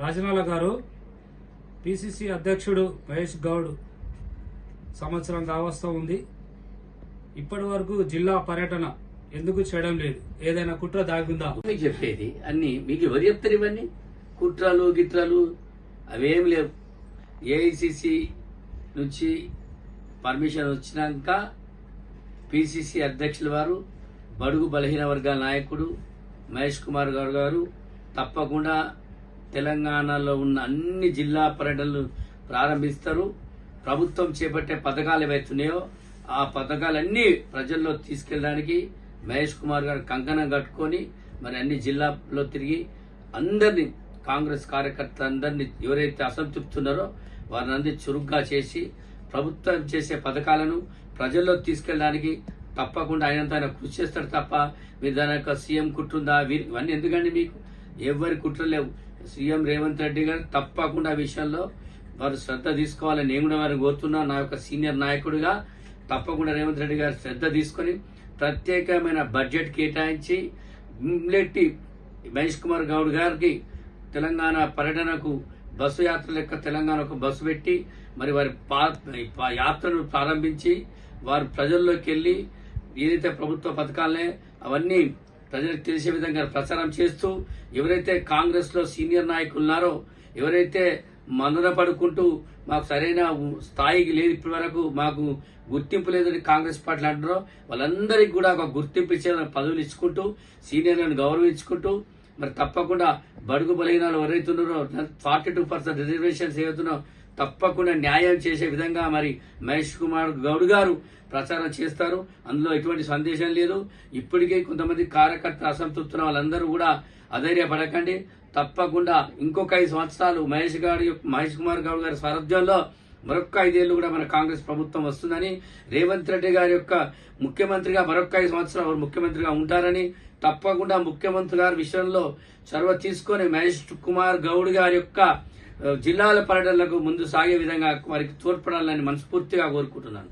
రాజనాల గారు పిసిసి అధ్యక్షుడు మహేష్ గౌడ్ సంవత్సరం కావస్తూ ఉంది. ఇప్పటి వరకు జిల్లా పర్యటన ఎందుకు చేయడం లేదు? ఏదైనా కుట్ర దాగుందా? మీకు చెప్పేది అన్ని మీకు ఎవరు చెప్తారు? ఇవన్నీ కుట్రలు గిట్రలు అవేం లేవు. ఏఐసిసి నుంచి పర్మిషన్ వచ్చినాక పిసిసి అధ్యక్షుల వారు బడుగు బలహీన వర్గాల నాయకుడు మహేష్ కుమార్ గౌడ్ గారు తప్పకుండా తెలంగాణలో ఉన్న అన్ని జిల్లా పర్యటనలు ప్రారంభిస్తారు. ప్రభుత్వం చేపట్టే పథకాలు ఏవైతున్నాయో ఆ పథకాలన్నీ ప్రజల్లో తీసుకెళ్ళడానికి మహేష్ కుమార్ గారు కంకణం కట్టుకొని మరి అన్ని జిల్లాలో తిరిగి అందరినీ కాంగ్రెస్ కార్యకర్తలందరినీ ఎవరైతే అసంతృప్తున్నారో వారిని అందరి చురుగ్గా చేసి ప్రభుత్వం చేసే పథకాలను ప్రజల్లో తీసుకెళ్ళడానికి తప్పకుండా ఆయన కృషి చేస్తాడు. తప్ప మీరు దాని యొక్క సీఎం కుట్రుందా ఇవన్నీ ఎందుకండి? మీకు ఎవరి కుట్ర లేవు. సీఎం రేవంత్ రెడ్డి గారు తప్పకుండా ఆ విషయంలో వారు శ్రద్ధ తీసుకోవాలని నేను కూడా వారిని కోరుతున్నా. నా యొక్క సీనియర్ నాయకుడిగా తప్పకుండా రేవంత్ రెడ్డి గారు శ్రద్ధ తీసుకొని ప్రత్యేకమైన బడ్జెట్ కేటాయించి ఇమ్మీడియట్లీ మహేష్ కుమార్ గౌడ్ గారికి తెలంగాణ పర్యటనకు బస్సు యాత్ర లెక్క తెలంగాణకు బస్సు పెట్టి మరి వారి యాత్రను ప్రారంభించి వారు ప్రజల్లోకి వెళ్లి ఏదైతే ప్రభుత్వ పథకాలనే అవన్నీ ప్రజలకు తెలిసే విధంగా ప్రచారం చేస్తూ ఎవరైతే కాంగ్రెస్ లో సీనియర్ నాయకులు ఉన్నారో ఎవరైతే మన్నన పడుకుంటూ మాకు సరైన స్థాయికి లేదు ఇప్పటి వరకు మాకు గుర్తింపు లేదని కాంగ్రెస్ పార్టీ అంటున్నారో వాళ్ళందరికీ కూడా ఒక గుర్తింపు ఇచ్చే పదవులు ఇచ్చుకుంటూ సీనియర్లను గౌరవించుకుంటూ మరి తప్పకుండా బడుగు బలహీనాలు ఎవరైతున్నారో 42% రిజర్వేషన్స్ ఏవైతున్నారో తప్పకుండా న్యాయం చేసే విధంగా మరి మహేష్ కుమార్ గౌడ్ గారు ప్రచారం చేస్తారు. అందులో ఎటువంటి సందేశం లేదు. ఇప్పటికే కొంతమంది కార్యకర్తలు అసంతృప్తున్న వాళ్ళందరూ కూడా అధైర్యపడకండి. తప్పకుండా ఇంకొక 5 సంవత్సరాలు మహేష్ కుమార్ గౌడ్ గారి సారథ్యంలో మరొక 5 ఏళ్లు కూడా మన కాంగ్రెస్ ప్రభుత్వం వస్తుందని, రేవంత్ రెడ్డి గారి యొక్క ముఖ్యమంత్రిగా మరొక 5 సంవత్సరాలు ముఖ్యమంత్రిగా ఉంటారని, తప్పకుండా ముఖ్యమంత్రి గారి విషయంలో చొరవ తీసుకొని మహేష్ కుమార్ గౌడ్ గారి యొక్క జిల్లాల పర్యటనలకు ముందు సాగే విధంగా వారికి తోడ్పడాలని మనస్ఫూర్తిగా కోరుకుంటున్నాను.